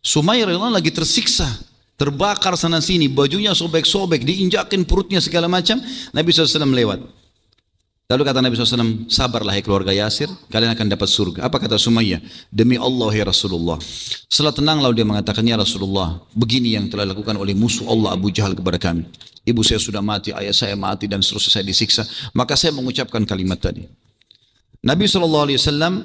Sumayyah radhiyallahu anha lagi tersiksa, terbakar sana sini, bajunya sobek-sobek, diinjakin perutnya segala macam. Nabi SAW lewat. Lalu kata Nabi SAW, sabarlah ya keluarga Yasir, kalian akan dapat surga. Apa kata Sumayyah? Demi Allah ya Rasulullah. Setelah tenang lalu dia mengatakan, ya Rasulullah, begini yang telah dilakukan oleh musuh Allah Abu Jahal kepada kami. Ibu saya sudah mati, ayah saya mati, dan seterusnya saya disiksa. Maka saya mengucapkan kalimat tadi. Nabi SAW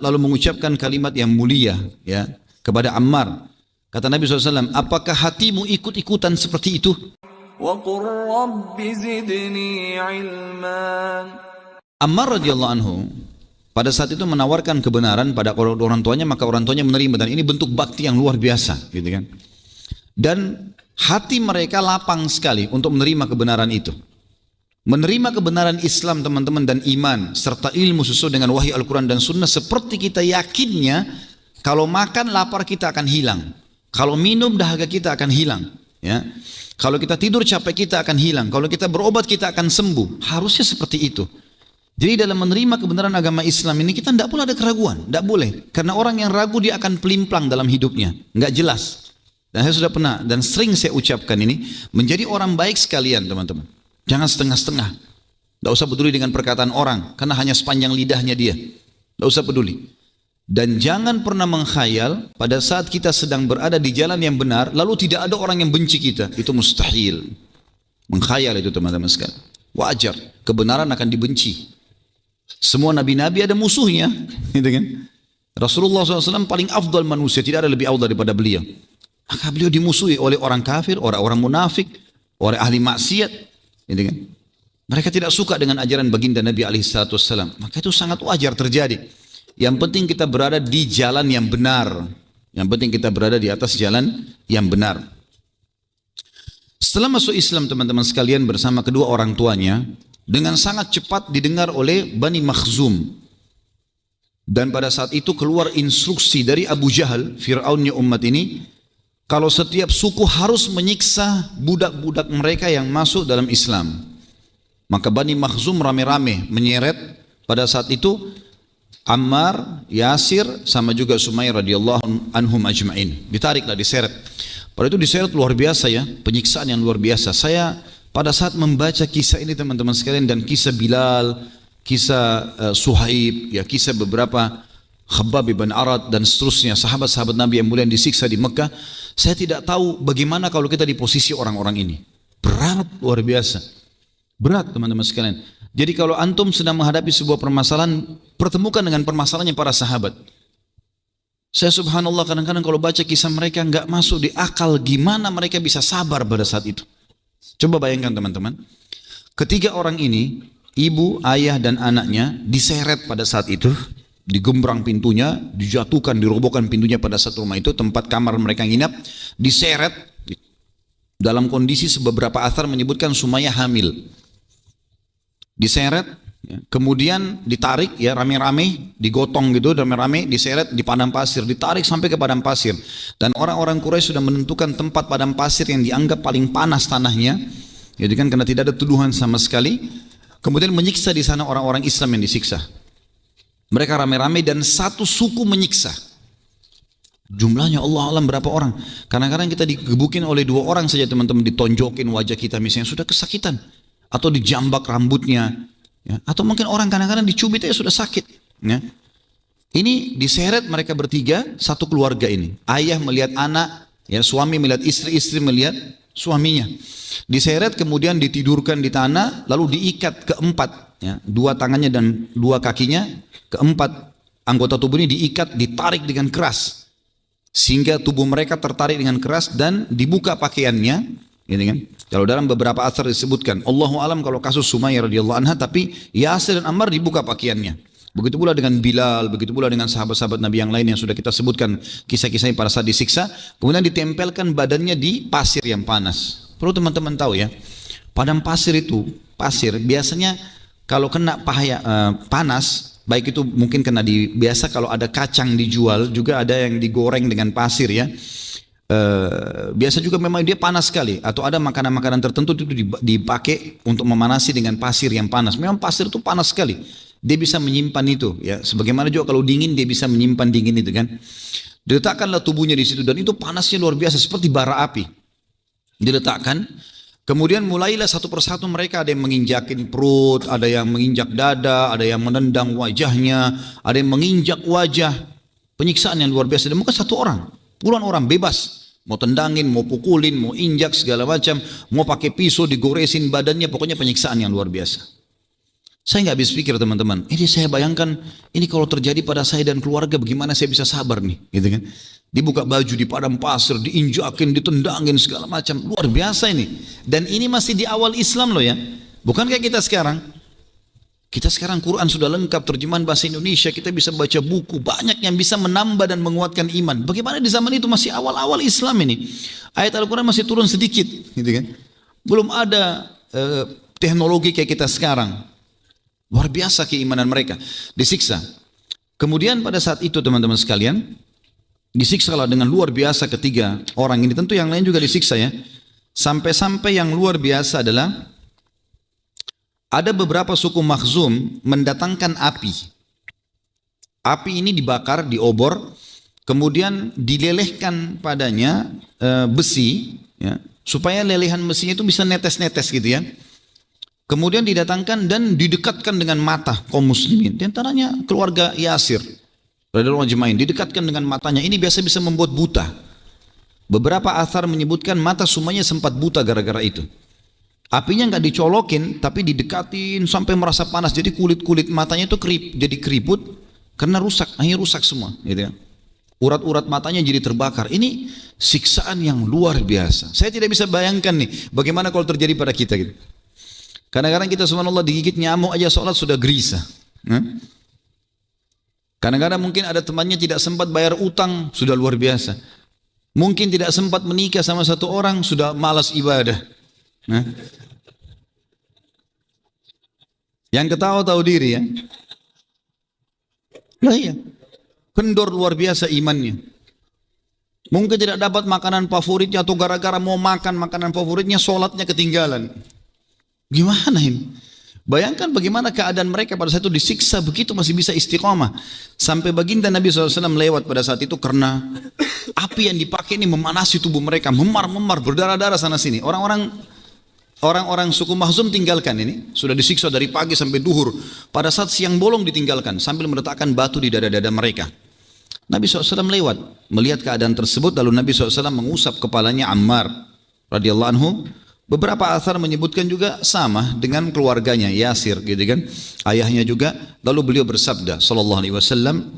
lalu mengucapkan kalimat yang mulia ya kepada Ammar. Kata Nabi SAW, apakah hatimu ikut-ikutan seperti itu? وَقُلْ رَبِّ زِدْنِي عِلْمًا. Ammar radhiyallahu anhu pada saat itu menawarkan kebenaran pada orang tuanya, maka orang tuanya menerima, dan ini bentuk bakti yang luar biasa, gitu kan. Dan hati mereka lapang sekali untuk menerima kebenaran itu. Menerima kebenaran Islam teman-teman dan iman serta ilmu sesuai dengan wahyu Al-Quran dan Sunnah seperti kita yakinnya kalau makan lapar kita akan hilang, kalau minum dahaga kita akan hilang, ya. Kalau kita tidur capek kita akan hilang, kalau kita berobat kita akan sembuh. Harusnya seperti itu. Jadi dalam menerima kebenaran agama Islam ini kita tidak boleh ada keraguan, tidak boleh. Karena orang yang ragu dia akan pelimplang dalam hidupnya, nggak jelas. Dan saya sudah pernah dan sering saya ucapkan ini, menjadi orang baik sekalian teman-teman. Jangan setengah-setengah. Tidak usah peduli dengan perkataan orang, karena hanya sepanjang lidahnya dia. Tidak usah peduli. Dan jangan pernah mengkhayal pada saat kita sedang berada di jalan yang benar, lalu tidak ada orang yang benci kita. Itu mustahil. Mengkhayal itu teman-teman sekalian. Wajar, kebenaran akan dibenci. Semua nabi-nabi ada musuhnya, gitu kan? Rasulullah SAW paling afdal manusia, tidak ada lebih afdal daripada beliau. Maka beliau dimusuhi oleh orang kafir, orang-orang munafik, oleh ahli maksiat, gitu kan? Mereka tidak suka dengan ajaran baginda Nabi SAW. Maka itu sangat wajar terjadi. Yang penting kita berada di jalan yang benar. Yang penting kita berada di atas jalan yang benar. Setelah masuk Islam teman-teman sekalian bersama kedua orang tuanya, dengan sangat cepat didengar oleh Bani Makhzum. Dan pada saat itu keluar instruksi dari Abu Jahal, Fir'aunnya umat ini, kalau setiap suku harus menyiksa budak-budak mereka yang masuk dalam Islam. Maka Bani Makhzum rame-rame menyeret pada saat itu Ammar, Yasir, sama juga Sumayyah radhiyallahu anhum ajma'in. Ditariklah, diseret. Pada itu diseret luar biasa ya, penyiksaan yang luar biasa. Saya pada saat membaca kisah ini teman-teman sekalian dan kisah Bilal, kisah Suhaib, ya kisah beberapa Khabbab bin Arad dan seterusnya sahabat-sahabat Nabi yang mulia yang disiksa di Mekah, saya tidak tahu bagaimana kalau kita di posisi orang-orang ini. Berat luar biasa. Berat teman-teman sekalian. Jadi kalau antum sedang menghadapi sebuah permasalahan, pertemukan dengan permasalahannya para sahabat. Saya subhanallah kadang-kadang kalau baca kisah mereka nggak masuk di akal gimana mereka bisa sabar pada saat itu. Coba bayangkan teman-teman, ketiga orang ini, ibu, ayah dan anaknya diseret pada saat itu, digembrang pintunya, dijatuhkan, dirobohkan pintunya pada saat rumah itu, tempat kamar mereka nginap, diseret, dalam kondisi beberapa athar menyebutkan Sumayyah hamil. Diseret, kemudian ditarik ya rame-rame, digotong gitu rame-rame, diseret di padang pasir, ditarik sampai ke padang pasir. Dan orang-orang Quraisy sudah menentukan tempat padang pasir yang dianggap paling panas tanahnya, jadi kan karena tidak ada tuduhan sama sekali. Kemudian menyiksa di sana orang-orang Islam yang disiksa. Mereka rame-rame dan satu suku menyiksa. Jumlahnya Allah alam berapa orang? Kadang-kadang kita digebukin oleh dua orang saja teman-teman, ditonjokin wajah kita misalnya sudah kesakitan, atau dijambak rambutnya. Ya, atau mungkin orang kadang-kadang dicubit aja sudah sakit. Ya. Ini diseret mereka bertiga, satu keluarga ini. Ayah melihat anak, ya, suami melihat istri, istri melihat suaminya. Diseret kemudian ditidurkan di tanah, lalu diikat keempat. Ya, dua tangannya dan dua kakinya, keempat anggota tubuh ini diikat, ditarik dengan keras. Sehingga tubuh mereka tertarik dengan keras dan dibuka pakaiannya. Ini kan? Kalau dalam beberapa asar disebutkan, Allahu alam kalau kasus Sumayyah radhiyallahu anha, tapi Yasir dan Ammar dibuka pakaiannya. Begitu pula dengan Bilal, begitu pula dengan sahabat-sahabat Nabi yang lain yang sudah kita sebutkan kisah-kisahnya pada saat disiksa. Kemudian ditempelkan badannya di pasir yang panas. Perlu teman-teman tahu ya, padang pasir itu, pasir biasanya kalau kena panas, baik itu mungkin kena biasa kalau ada kacang dijual, juga ada yang digoreng dengan pasir ya. Biasa juga memang dia panas sekali, atau ada makanan-makanan tertentu itu dipakai untuk memanasi dengan pasir yang panas. Memang pasir itu panas sekali. dia bisa menyimpan itu ya. Sebagaimana juga kalau dingin dia bisa menyimpan dingin itu kan. Diletakkanlah tubuhnya di situ dan itu panasnya luar biasa seperti bara api. Diletakkan, kemudian mulailah satu persatu mereka, ada yang menginjakin perut, ada yang menginjak dada, ada yang menendang wajahnya, ada yang menginjak wajah. Penyiksaan yang luar biasa. Dan bukan satu orang, puluhan orang bebas. Mau tendangin, mau pukulin, mau injak segala macam, mau pakai pisau digoresin badannya, pokoknya penyiksaan yang luar biasa. Saya nggak habis pikir teman-teman, ini saya bayangkan, ini kalau terjadi pada saya dan keluarga bagaimana saya bisa sabar nih, gitu kan? Dibuka baju di padang pasir, diinjakin, ditendangin segala macam, luar biasa ini. Dan ini masih di awal Islam loh ya, bukan kayak kita sekarang. Kita sekarang Quran sudah lengkap, terjemahan bahasa Indonesia, kita bisa baca buku, banyak yang bisa menambah dan menguatkan iman. Bagaimana di zaman itu masih awal-awal Islam ini, ayat Al-Quran masih turun sedikit, gitu kan? Belum ada teknologi kayak kita sekarang. Luar biasa keimanan mereka, disiksa. Kemudian pada saat itu teman-teman sekalian, disiksalah dengan luar biasa ketiga orang ini. Tentu yang lain juga disiksa ya. Sampai-sampai yang luar biasa adalah ada beberapa suku Makhzum mendatangkan api. Api ini dibakar di obor, kemudian dilelehkan padanya besi, ya, supaya lelehan besinya itu bisa netes-netes gitu ya. Kemudian didatangkan dan didekatkan dengan mata kaum muslimin. Di antaranya keluarga Yasir radhiyallahu anhu, didekatkan dengan matanya. Ini biasa bisa membuat buta. Beberapa athar menyebutkan mata Sumayyah sempat buta gara-gara itu. Apinya nggak dicolokin, tapi didekatin sampai merasa panas. Jadi kulit-kulit matanya itu jadi keriput karena rusak, akhirnya rusak semua. Gitu ya. Urat-urat matanya jadi terbakar. Ini siksaan yang luar biasa. Saya tidak bisa bayangkan nih, bagaimana kalau terjadi pada kita gitu. Kadang-kadang kita subhanallah digigit nyamuk aja sholat sudah gelisah. Kadang-kadang mungkin ada temannya tidak sempat bayar utang, sudah luar biasa. Mungkin tidak sempat menikah sama satu orang, sudah malas ibadah. Yang ketawa tahu diri ya. Nah iya, kendor luar biasa imannya. Mungkin tidak dapat makanan favoritnya atau gara-gara mau makan makanan favoritnya sholatnya ketinggalan. Gimana ini? Bayangkan bagaimana keadaan mereka pada saat itu disiksa begitu masih bisa istiqamah. Sampai baginda Nabi SAW lewat pada saat itu karena api yang dipakai ini memanasi tubuh mereka, memar-memar, berdarah-darah sana sini. Orang-orang suku Makhzum tinggalkan ini, sudah disiksa dari pagi sampai duhur. Pada saat siang bolong ditinggalkan sambil meletakkan batu di dada-dada mereka. Nabi SAW lewat, melihat keadaan tersebut, lalu Nabi SAW mengusap kepalanya Ammar radhiyallahu anhu. Beberapa athar menyebutkan juga sama dengan keluarganya Yasir, gitu kan? Ayahnya juga. Lalu beliau bersabda, sallallahu alaihi wasallam,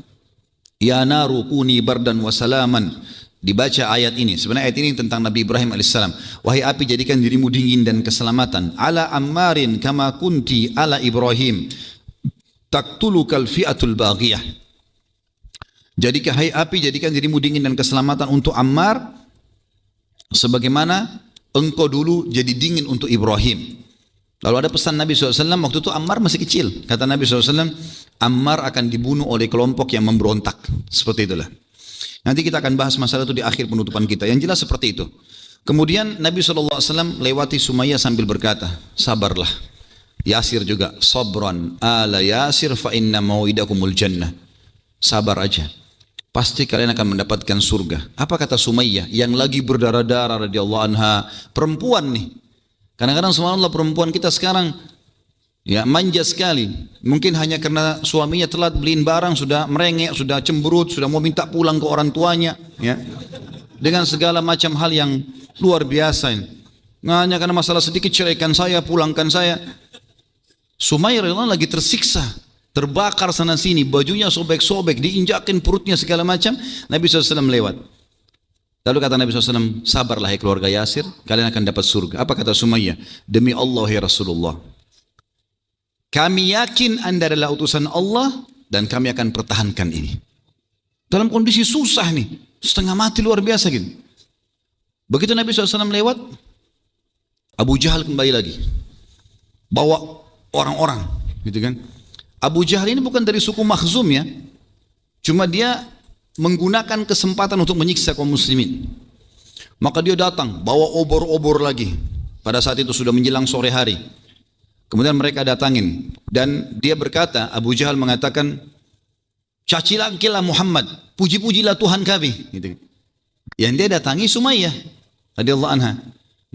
ya naru kuni bardan wa salaman. Dibaca ayat ini. Sebenarnya ayat ini tentang Nabi Ibrahim alaihissalam. Wahai api, jadikan dirimu dingin dan keselamatan. Ala ammarin kama kunti ala Ibrahim. Taktulukal fi'atul baghiyah. Jadikan hai api, jadikan dirimu dingin dan keselamatan untuk Ammar, sebagaimana engkau dulu jadi dingin untuk Ibrahim. Lalu ada pesan Nabi SAW, waktu itu Ammar masih kecil. Kata Nabi SAW, Ammar akan dibunuh oleh kelompok yang memberontak. Seperti itulah. Nanti kita akan bahas masalah itu di akhir penutupan kita. Yang jelas seperti itu. Kemudian Nabi SAW lewati Sumayyah sambil berkata, sabarlah. Yasir juga, sabran ala Yasir fa inna mau'idakumul jannah. Sabar aja. Pasti kalian akan mendapatkan surga. Apa kata Sumayyah yang lagi berdarah-darah radhiyallahu anha, perempuan nih. Kadang-kadang subhanallah perempuan kita sekarang ya manja sekali. Mungkin hanya karena suaminya telat beliin barang sudah merengek, sudah cemberut, sudah mau minta pulang ke orang tuanya, ya. Dengan segala macam hal yang luar biasa ini. Hanya karena masalah sedikit, ceraikan saya, pulangkan saya. Sumayyah radhiyallahu anha lagi tersiksa, terbakar sana sini, bajunya sobek-sobek, diinjakin perutnya segala macam. Nabi SAW lewat. Lalu kata Nabi SAW, sabarlah hai keluarga Yasir, kalian akan dapat surga. Apa kata Sumayyah? Demi Allah ya Rasulullah, kami yakin anda adalah utusan Allah dan kami akan pertahankan ini. Dalam kondisi susah nih, setengah mati luar biasa gitu. Begitu Nabi SAW lewat, Abu Jahal kembali lagi, bawa orang-orang, gitu kan. Abu Jahal ini bukan dari suku Makhzum ya, cuma dia menggunakan kesempatan untuk menyiksa kaum muslimin. Maka dia datang bawa obor-obor lagi. Pada saat itu sudah menjelang sore hari. Kemudian mereka datangin dan dia berkata, Abu Jahal mengatakan, cacilakilah Muhammad, puji-pujilah Tuhan kami. Gitu. Yang dia datangi Sumayyah radhiyallahu anha.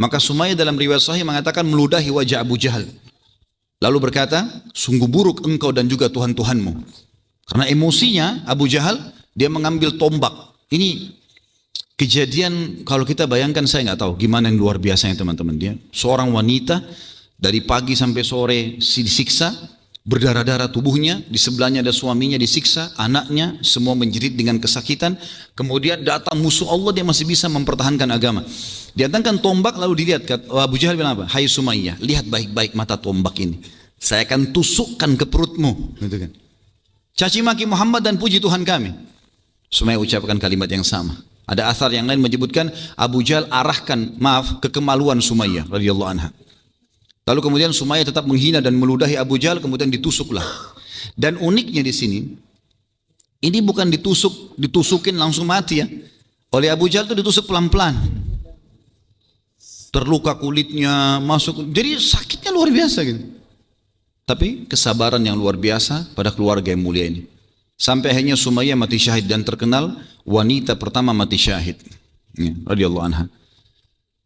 Maka Sumayyah dalam riwayat sahih mengatakan meludahi wajah Abu Jahal. Lalu berkata, sungguh buruk engkau dan juga Tuhan-Tuhanmu. Karena emosinya Abu Jahal, dia mengambil tombak. Ini kejadian kalau kita bayangkan, saya nggak tahu gimana yang luar biasanya teman-teman. Dia seorang wanita dari pagi sampai sore disiksa, berdarah-darah tubuhnya, di sebelahnya ada suaminya disiksa, anaknya semua menjerit dengan kesakitan. Kemudian datang musuh Allah, dia masih bisa mempertahankan agama. Didatangkan tombak lalu dilihat, Abu Jahal bilang apa? Hai Sumayyah, lihat baik-baik mata tombak ini. Saya akan tusukkan ke perutmu. Gitu kan. Caci maki Muhammad dan puji Tuhan kami. Sumayyah ucapkan kalimat yang sama. Ada athar yang lain menyebutkan Abu Jahal arahkan ke kemaluan Sumayyah radhiyallahu anha. Lalu kemudian Sumayyah tetap menghina dan meludahi Abu Jahal, kemudian ditusuklah. Dan uniknya di sini, ini bukan ditusukin langsung mati ya. Oleh Abu Jahal itu ditusuk pelan-pelan. Terluka kulitnya, masuk. Jadi sakitnya luar biasa gitu. Tapi kesabaran yang luar biasa pada keluarga yang mulia ini. Sampai akhirnya Sumayyah mati syahid dan terkenal wanita pertama mati syahid. Ya, radhiyallahu anha.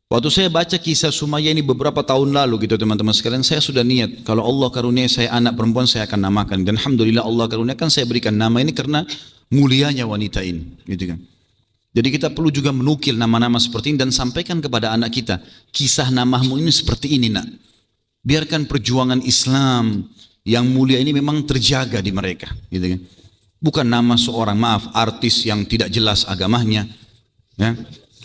Waktu saya baca kisah Sumayyah ini beberapa tahun lalu gitu teman-teman sekalian, saya sudah niat kalau Allah karunia saya anak perempuan saya akan namakan, dan alhamdulillah Allah karuniakan saya berikan nama ini karena mulianya wanita ini, gitu kan. Jadi kita perlu juga menukil nama-nama seperti ini dan sampaikan kepada anak kita, kisah namamu ini seperti ini nak. Biarkan perjuangan Islam yang mulia ini memang terjaga di mereka, gitu kan. Bukan nama seorang artis yang tidak jelas agamanya, ya.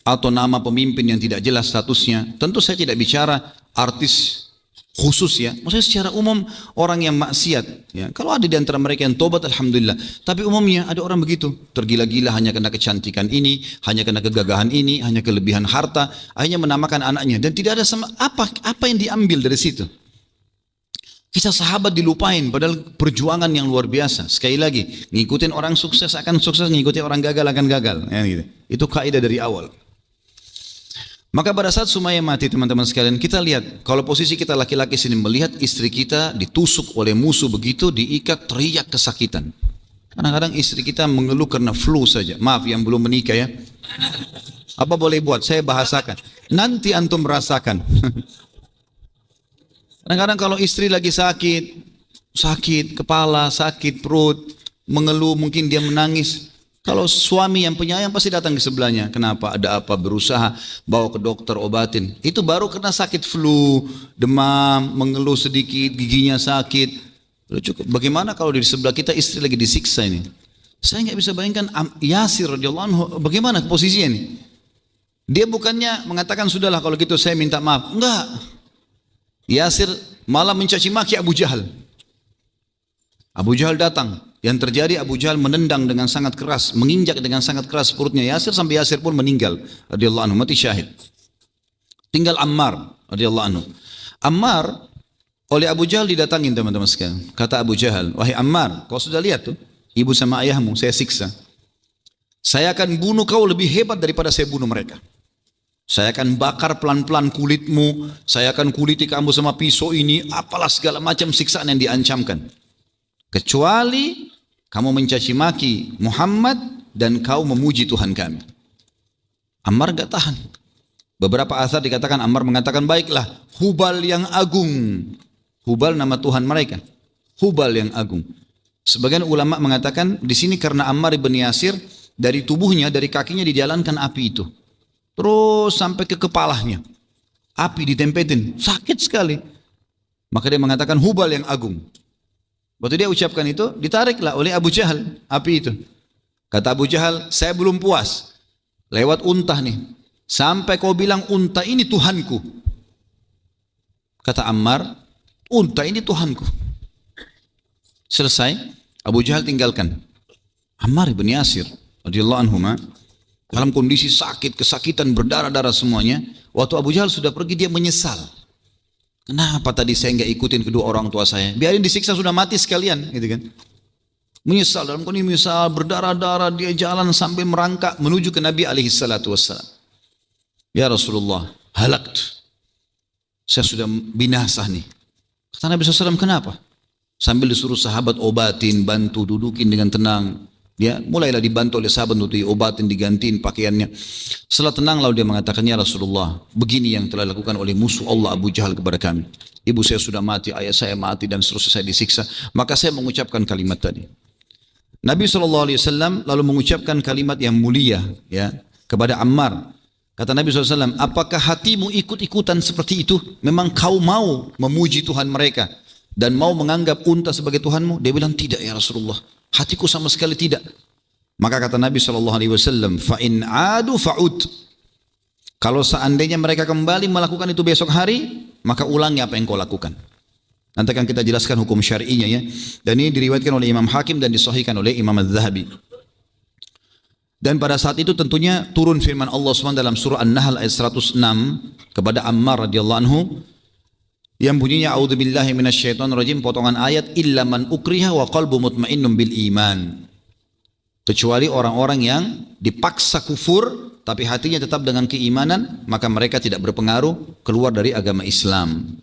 Atau nama pemimpin yang tidak jelas statusnya. Tentu saya tidak bicara artis khusus ya. Maksudnya secara umum orang yang maksiat. Ya. Kalau ada di antara mereka yang tobat, alhamdulillah. Tapi umumnya ada orang begitu. Tergila-gila hanya karena kecantikan ini, hanya karena kegagahan ini, hanya kelebihan harta. Akhirnya menamakan anaknya. Dan tidak ada apa yang diambil dari situ. Kisah sahabat dilupain, padahal perjuangan yang luar biasa. Sekali lagi, ngikutin orang sukses akan sukses, ngikutin orang gagal akan gagal. Ya, gitu. Itu kaidah dari awal. Maka pada saat Sumayyah mati teman-teman sekalian, kita lihat kalau posisi kita laki-laki sini melihat istri kita ditusuk oleh musuh begitu, diikat, teriak kesakitan. Kadang-kadang istri kita mengeluh karena flu saja. Maaf yang belum menikah ya. Apa boleh buat? Saya bahasakan. Nanti antum merasakan. Kadang-kadang kalau istri lagi sakit kepala, sakit perut, mengeluh, mungkin dia menangis. Kalau suami yang penyayang pasti datang ke sebelahnya. Kenapa? Ada apa? Berusaha bawa ke dokter, obatin. Itu baru kena sakit flu, demam, mengeluh sedikit, giginya sakit. Udah cukup. Bagaimana kalau di sebelah kita istri lagi disiksa ini? Saya nggak bisa bayangkan Yasir radhiyallahu anhu bagaimana posisinya ini. Dia bukannya mengatakan sudahlah kalau gitu saya minta maaf. Enggak. Yasir malah mencaci maki Abu Jahal. Abu Jahal datang. Yang terjadi Abu Jahal menendang dengan sangat keras, menginjak dengan sangat keras perutnya Yasir sampai Yasir pun meninggal radhiyallahu anhu, mati syahid. Tinggal Ammar radhiyallahu anhu. Ammar oleh Abu Jahal didatangin teman-teman sekalian. Kata Abu Jahal, "Wahai Ammar, kau sudah lihat tuh ibu sama ayahmu saya siksa. Saya akan bunuh kau lebih hebat daripada saya bunuh mereka. Saya akan bakar pelan-pelan kulitmu, saya akan kuliti kamu sama pisau ini, apalah segala macam siksaan yang diancamkan. Kecuali kamu mencaci maki Muhammad dan kau memuji Tuhan kami." Ammar gak tahan. Beberapa asar dikatakan Ammar mengatakan, baiklah, Hubal yang agung. Hubal nama Tuhan mereka. Hubal yang agung. Sebagian ulama mengatakan di sini karena Ammar ibn Yasir dari tubuhnya, dari kakinya dijalankan api itu. Terus sampai ke kepalanya. Api ditempetin, sakit sekali. Maka dia mengatakan Hubal yang agung. Waktu dia ucapkan itu, ditariklah oleh Abu Jahal api itu. Kata Abu Jahal, saya belum puas. Lewat unta nih. Sampai kau bilang unta ini Tuhanku. Kata Ammar, unta ini Tuhanku. Selesai, Abu Jahal tinggalkan. Ammar ibn Yasir radhiyallahu anhu dalam kondisi sakit, kesakitan, berdarah-darah semuanya. Waktu Abu Jahal sudah pergi, dia menyesal. Kenapa tadi saya nggak ikutin kedua orang tua saya? Biarin disiksa sudah mati sekalian, gitu kan? Menyesal, dalam kondisi menyesal, berdarah-darah, dia jalan sampai merangkak menuju ke Nabi alaihi salatu wassalam. Ya Rasulullah, halakt. Saya sudah binasa nih. Kata Nabi SAW, kenapa? Sambil disuruh sahabat obatin, bantu, dudukin dengan tenang. Ya, mulailah dibantu oleh sahabat untuk diobatin, digantiin pakaiannya. Setelah tenang lalu dia mengatakan, ya Rasulullah, begini yang telah dilakukan oleh musuh Allah Abu Jahal kepada kami. Ibu saya sudah mati, ayah saya mati, dan seterusnya saya disiksa. Maka saya mengucapkan kalimat tadi. Nabi SAW lalu mengucapkan kalimat yang mulia ya kepada Ammar. Kata Nabi SAW, apakah hatimu ikut-ikutan seperti itu? Memang kau mau memuji Tuhan mereka dan mau menganggap unta sebagai Tuhanmu? Dia bilang, tidak ya Rasulullah, hatiku sama sekali tidak. Maka kata Nabi SAW, fa'in adu fa'ud. Kalau seandainya mereka kembali melakukan itu besok hari, maka ulangi apa yang kau lakukan. Nanti akan kita jelaskan hukum syar'inya ya. Dan ini diriwayatkan oleh Imam Hakim dan disahihkan oleh Imam Az-Zahabi. Dan pada saat itu tentunya turun firman Allah SWT dalam surah An-Nahl ayat 106 kepada Ammar radhiyallahu anhu yang bunyinya a'udzubillahi minasyaitonirrajim, potongan ayat, illa man ukriha wa qalbu mutmainnun bil iman. Kecuali orang-orang yang dipaksa kufur tapi hatinya tetap dengan keimanan, maka mereka tidak berpengaruh keluar dari agama Islam.